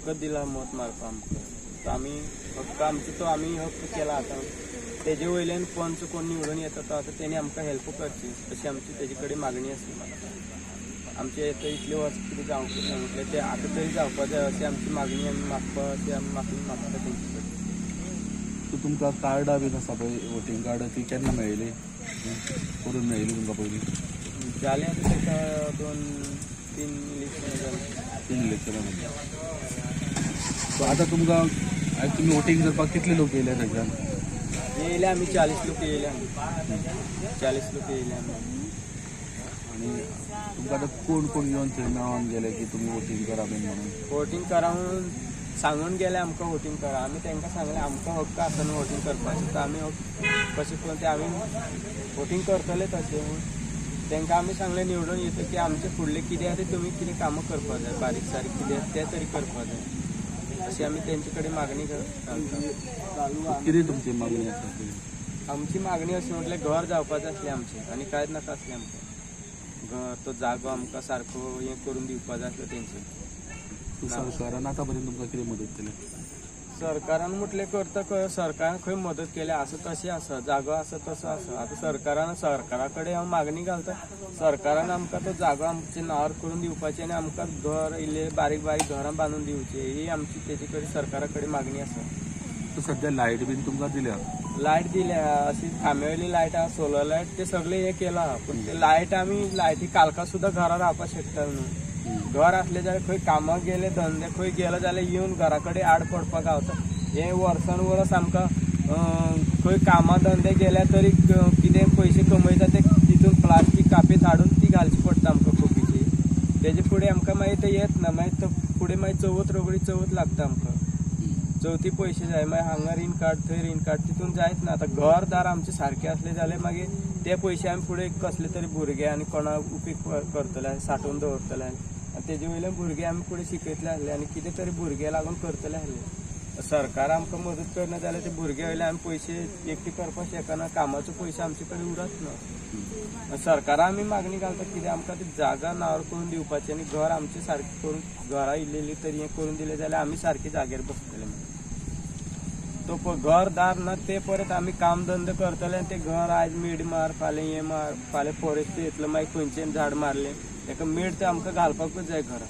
हक्क दिला मत मारतो आमकां. तर आम्ही हक्क आमचो तो आम्ही हक्क केला. आता तेजे वयल्यान पंच कोण निवडून येता तो आता तेणी आमकां हेल्प करची अशी आमची तेजे कडेन मागणी आसा. आमचे इतले वर्स कितें जावंक ना म्हटल्यार ते आतां तरी जावपा जाय अशी आमची मागणी आमी मागपा अशी आमी मागता तेंचे कडेन. सो तुमकां कार्डां बीन आसा पळय वोटींग कार्ड ती केन्ना मेळयली करून मेळयली तुमकां पयलीं? जालें आतां ताका 2-3 इलेक्शनां जालीं. 3 इलेक्शनां जालीं. सो आतां तुमकां आयज तुमी वोटींग करपाक कितले लोक येयले थंयच्यान? येयले आमी 40 लोक येयले. आमी 40 लोक येयले आमी. आनी तुमकां आतां कोण कोण येवन थंय मेळोन गेले की तुमी वोटींग करा बीन म्हणून? वोटींग करा म्हणून सांगून गेले आमकां वोटींग करा. आमी तांकां सांगलें आमकां हक्क आसा न्हू वोटींग करपाचें. तर आमी कशें करून ते आमी वोटींग करतले तशें म्हूण तांकां आमी सांगलें निवडून येता की आमचे फुडलें कितें आसा तें तुमी कितें कामां करपा जाय बारीक सारीक कितें आसा तें तरी करपा जाय अशी आमी तेंचे कडेन मागणी घालता. कितें तुमची मागणी आसा ती? आमची मागणी अशी म्हटल्यार घर जावपा जाय आसलें आमचें आनी कांयच नाका आसलें आमकां. घर तो जागो आमकां सारको हें करून दिवपा जाय आसलो तेंचे. सरकारान आतां पर्यंत तुमकां कितें मदत केली? सरकारान म्हटलें करता सरकारान खंय मदत केल्या आसा तशें आसा जागो आसा तसो आसा. आतां सरकारा कडेन हांव मागणी घालता. सरकारान आमकां तो जागो आमच्या नांवार करून दिवपाचें आनी आमकां घर इल्लें बारीक बारीक घरां बांदून दिवचें ही आमची तेजे कडेन सरकारा कडेन मागणी आसा. सो सद्या लायट बीन तुमकां दिल्या? लायट दिल्या अशी खांब्यावयली लायट आहा सोलर लायट ते सगळें हें केलां. पूण ते लायट आमी लायटी कालका सुद्दां घरा रावपाक शकता न्हू. घर आसलें जाल्यार खंय कामाक गेले धंदे खंय गेलो जाल्यार येवन घरा कडेन आड पडपाक गावता. हे वर्सान वर्स आमकां खंय कामा धंदे गेल्यार तरी कितें पयशे कमयता ते तितून प्लास्टीक कापीत हाडून ती घालची पडटा आमकां खोपीची. तेजे फुडें आमकां मागीर ते येत ना. मागीर फुडें मागीर चवथ रोगडी चवथ लागता आमकां. चवथी पयशे जाय मागीर हांगा रीण कार्ड थंय रीण कार्ड तितून जायत ना. आतां घरदार आमचे सारके असले जाल्यार मागीर ते पयशे आमी फुडें कसले तरी भुरगे आनी कोणाक उपेग करतले साठोवन दवरतले आनी तेजे वयल्यान भुरगे आमी फुडें शिकयतले आहले आनी कितें तरी भुरगे लागून करतले आहले. सरकार आमकां मदत करना जाल्यार ते भुरगे वयल्यान आमी पयशे एकटे करपाक शकना. कामाचो पयशे आमचे कडेन उरत ना. सरकारा आमी मागणी घालता कितें आमकां ती जागा नांवार करून दिवपाची आनी घर आमचें सारकें करून घरा इल्ली तरी हें करून दिलें जाल्यार आमी सारके जाग्यार बसतले. तो घरदार ना ते परत आमी काम धंदो करतले आनी ते घर आयज मीठ मार फाल्यां हें मार फाल्यां फॉरेस्ट येतलो मागीर खंयचें झाड मारलें ताका मीठ तें आमकां घालपाकूच जाय घरा.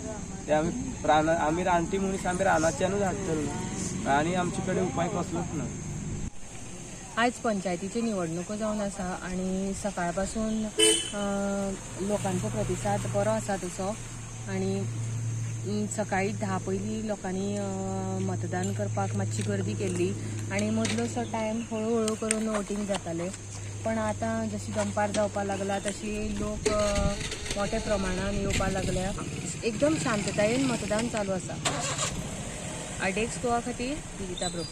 ते आमी रानटी मनीस आमी रानाच्यानूच हाडटले आनी आमचे कडेन उपाय कसलोच ना. आयज पंचायतीची निवडणुको जावन आसा आनी सकाळ पासून लोकांचो प्रतिसाद बरो आसा तसो. आनी सकाळी 10 पयलीं लोकांनी मतदान करपाक मातशी गर्दी केल्ली आनी मदलोसो टायम हळू करून वोटींग जातालें. पण आतां जशी दनपार जावपाक लागला तशी लोक मोठ्या प्रमाणान येवपाक लागल्या. एकदम शांततायेन मतदान चालू आसा. आयडेक्स गोवा खातीर विदिता प्रभू.